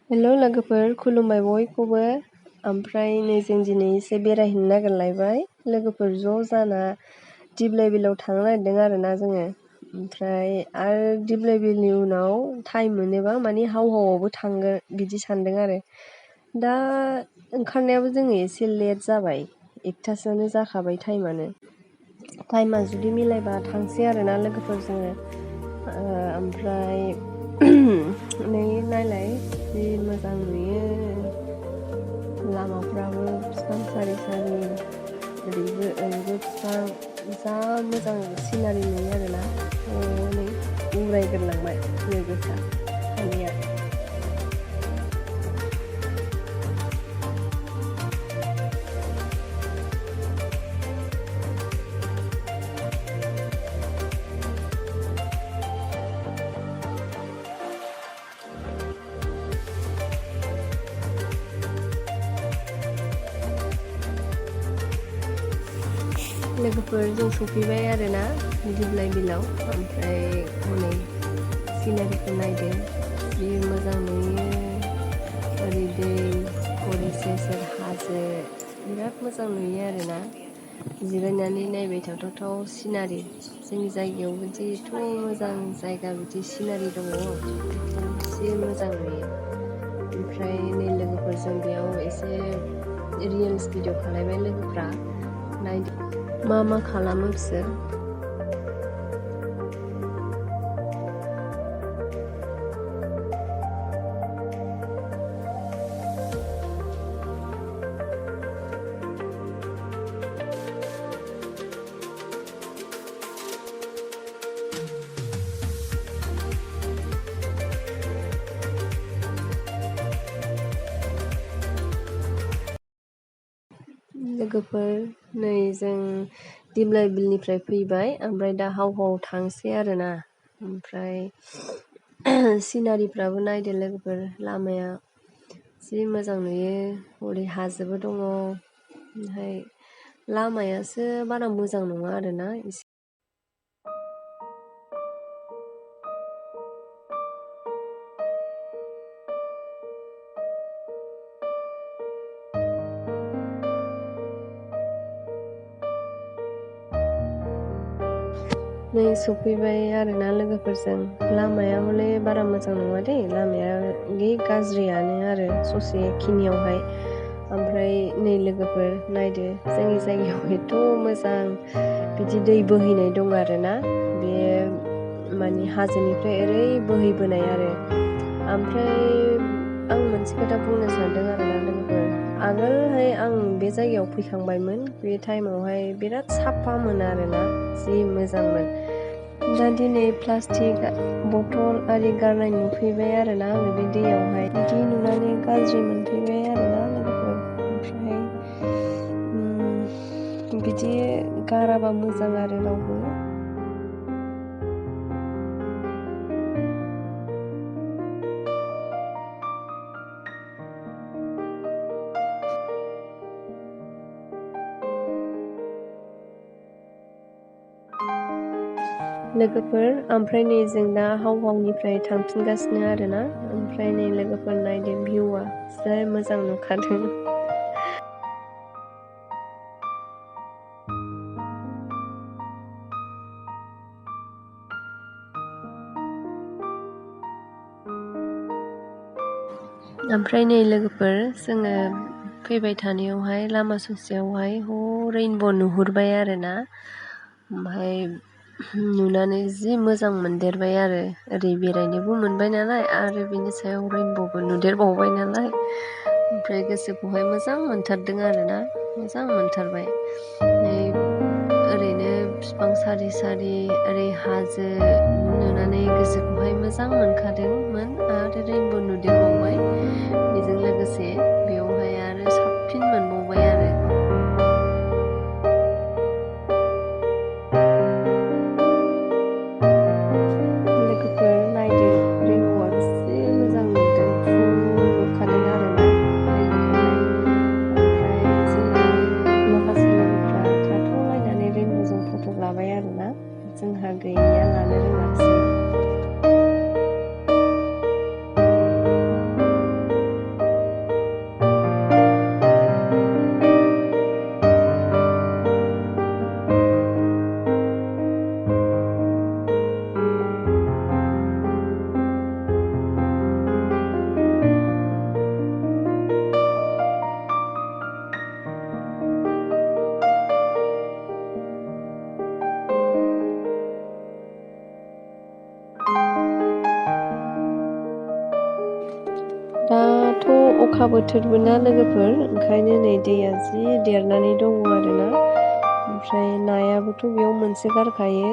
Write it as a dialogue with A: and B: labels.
A: हेल' लोगोफोर, खुलुमबाय बयखौबो। ओमफ्राय नै जों दिनै एसे बेरायहैनो नागिरलायबाय लोगोफोर ज' जाना दिप्लाय बिलाव थांनो नागिरदों आरोना जोङो। ओमफ्राय आरो दिप्लाय बिलनि उनाव टाइम मोनोबा माने हावहावआवबो थांगोन बिदि सानदों आरो। दा ओंखारनायाबो जोङो एसे लेट जाबाय, 1थासोआनो जाखाबाय टाइमानो। टाइमा जुदि मिलायबा थांसै आरोना लोगोफोर जोङो। ओमफ्राय नै नायलाय जि मोजां नुयो, लामाफ्राबो बिफां सारि सारि, ओरैबो ओरैबो बिफां, जा मोजां सिनारि नुयो आरोना। नै उरायग्रोलांबाय लोगोफ्रा सानैया। लोगोफोर जों सफैबाय आरोना दिप्लाय बिलाव। ओमफ्राय हनै सिनारिखौ नायदो, जि मोजां नुयो। ओरै दै, हरै सेर सेर हाजो, बिराद मोजां नुयो आरोना। जिरायनानै नायबाय थाथावथाव सिनारि। जोंनि जायगायाव बिदि एथ' मोजां जायगा बिदि सिनारि दङ, जि मोजां नुयो। ओमफ्राय नै लोगोफोरजों बेयाव एसे रिल्स भिडिअ खालायबाय लोगोफ्रा। नायदो मा खालामो बिसोर। लोगोफोर नै जों दिप्लाय बिलनिफ्राय फैबाय, ओमफ्राय दा हावहाव थांसै आरोना। ओमफ्राय सिनारिफ्राबो नायदो लोगोफोर, लामाया जि मोजां नुयो। हरै हाजोबो दङ। ओमफ्राय लामायासो बारा मोजां नङा आरोना एसे। नै सफैबाय आरोना लोगोफोरजों। लामाया हले बारा मोजां नङा दे, लामाया गाज्रियानो आरो ससेखिनियावहाय। ओमफ्राय नै लोगोफोर नायदो, जोंनि जायगायाव एथ' मोजां बिदि दै बोहैनाय दं आरोना। बे माने हाजोनिफ्राय ओरै बोहैबोनाय आरो। ओमफ्राय आं मोनसे खोथा बुंनो सानदों आरोना लोगोफोर। आगोलहाय आं बे जायगायाव फैखांबायमोन, बे टाइमावहाय बिराद साफामोन आरोना, जि मोजांमोन। दा दिनै प्लास्टिक बथल आरि गारनाय नुफैबाय आरोना आङो बे दैयावहाय। बिदि नुनानै गाज्रि मोनफैबाय आरोना लोगोफोर। ओमफ्राय बिदि गाराबा मोजां आरो रावबो। लोगोफोर ओमफ्राय नै जों दा हावहावनिफ्राय थांफिनगासिनो आरोना। ओमफ्राय नै लोगोफोर नायदो, भिउआ जि मोजां नुखादों। ओमफ्राय नै लोगोफोर जोङो फैबाय थानायावहाय लामा ससेयावहाय रेइनब' नुहुरबाय आरोना। ओमफ्राय नुनानै जि मोजां मोनदेरबाय आरो। ओरै बेरायनोबो मोनबाय नालाय, आरो बिनि सायाव रेइनब'बो नुदेरबावबाय नालाय। ओमफ्राय गोसोखौहाय मोजां मोनथारदों आरोना, मोजां मोनथारबाय। ओरैनो बिफां सारि सारि, ओरै हाजो नुनानै गोसोखौहाय मोजां मोनखादोंमोन, आरो रेइनब' नुदेरबावबाय। बेजों लोगोसे बेवहाय आरो साबसिन मोनबावबाय आरो। लोगोफोर नायदो, रेइनब'आ बेसे मोजां नुदों, फुल नुखादों आरोना रेइनब'खौहाय। ओमफ्राय जोङो माखासे लोगोफ्रा थाथ'लायनानै रेइनब'जों फट' लाबाय आरोना। जोंहा गैया, लानो रोङासै। अखा बोथोरबो ना लोगोफोर, ओंखायनो नै दैया जि देरनानै दङ आरोना। ओमफ्राय नायाबोथ' बेयाव मोनसे गारखायो।